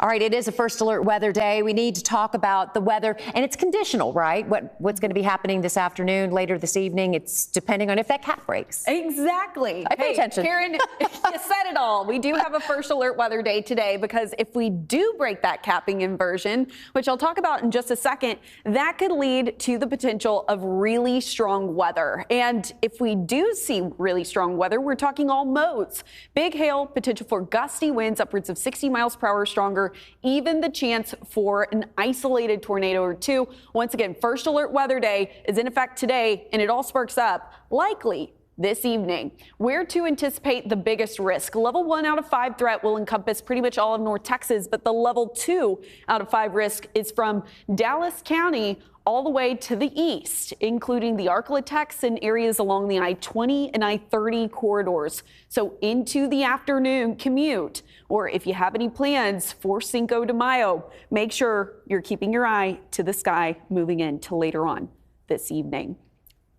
All right, it is a first alert weather day. We need to talk about the weather, and it's conditional, right? What's going to be happening this afternoon, later this evening? It's depending on if that cap breaks. Exactly. I pay attention. Karen, you said it all. We do have a first alert weather day today because if we do break that capping inversion, which I'll talk about in just a second, that could lead to the potential of really strong weather. And if we do see really strong weather, we're talking all modes. Big hail, potential for gusty winds upwards of 60 miles per hour stronger, even the chance for an isolated tornado or two. Once again, first alert weather day is in effect today, and it all sparks up likely this evening. Where to anticipate the biggest risk? Level 1 out of 5 threat will encompass pretty much all of North Texas, but the level 2 out of 5 risk is from Dallas County all the way to the east, including the Arklatex and areas along the I-20 and I-30 corridors. So into the afternoon commute, or if you have any plans for Cinco de Mayo, make sure you're keeping your eye to the sky moving into later on this evening.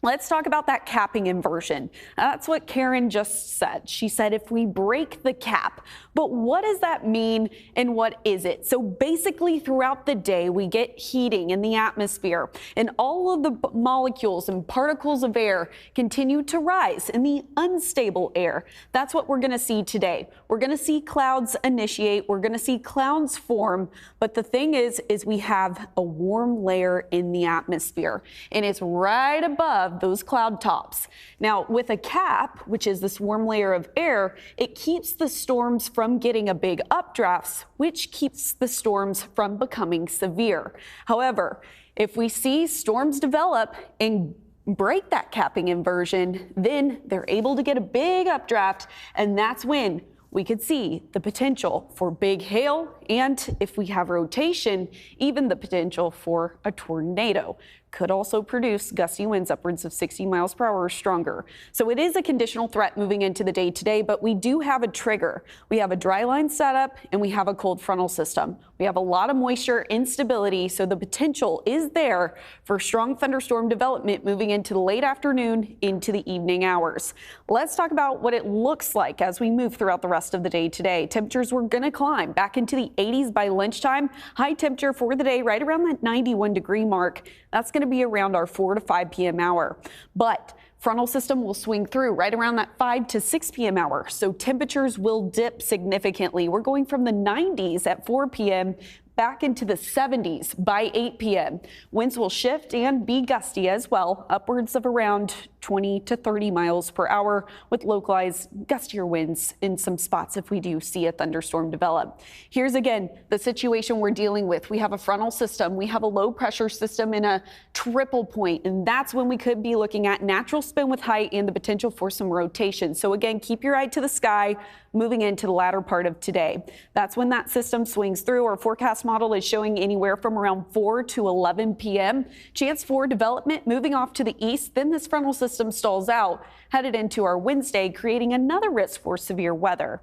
Let's talk about that capping inversion. That's what Karen just said. She said if we break the cap, but what does that mean and what is it? So basically throughout the day, we get heating in the atmosphere and all of the molecules and particles of air continue to rise in the unstable air. That's what we're going to see today. We're going to see clouds initiate. We're going to see clouds form. But the thing is we have a warm layer in the atmosphere and it's right above those cloud tops. Now, with a cap, which is this warm layer of air, it keeps the storms from getting a big updrafts, which keeps the storms from becoming severe. However, if we see storms develop and break that capping inversion, then they're able to get a big updraft, and that's when we could see the potential for big hail, and if we have rotation, even the potential for a tornado. Could also produce gusty winds upwards of 60 miles per hour or stronger. So it is a conditional threat moving into the day today, but we do have a trigger. We have a dry line setup and we have a cold frontal system. We have a lot of moisture instability, so the potential is there for strong thunderstorm development moving into the late afternoon into the evening hours. Let's talk about what it looks like as we move throughout the rest of the day today. Temperatures were going to climb back into the 80s by lunchtime. High temperature for the day right around that 91-degree mark. That's going to be around our 4 to 5 p.m. hour. But frontal system will swing through right around that 5 to 6 p.m. hour. So temperatures will dip significantly. We're going from the 90s at 4 p.m. back into the 70s by 8 p.m. Winds will shift and be gusty as well, upwards of around 20 to 30 miles per hour with localized gustier winds in some spots if we do see a thunderstorm develop. Here's again the situation we're dealing with. We have a frontal system, we have a low pressure system in a triple point, and that's when we could be looking at natural spin with height and the potential for some rotation. So again, keep your eye to the sky moving into the latter part of today. That's when that system swings through. Our forecast model is showing anywhere from around 4 to 11 p.m. Chance for development moving off to the east. Then this frontal system stalls out, headed into our Wednesday, creating another risk for severe weather.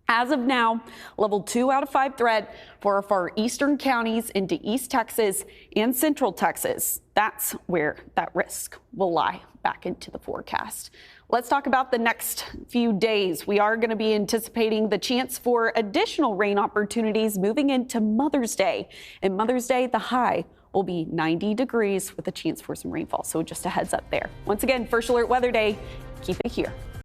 As of now, level 2 out of 5 threat for our far eastern counties into East Texas and Central Texas. That's where that risk will lie back into the forecast. Let's talk about the next few days. We are going to be anticipating the chance for additional rain opportunities moving into Mother's Day. And Mother's Day, the high will be 90 degrees with a chance for some rainfall. So just a heads up there. Once again, first alert weather day. Keep it here.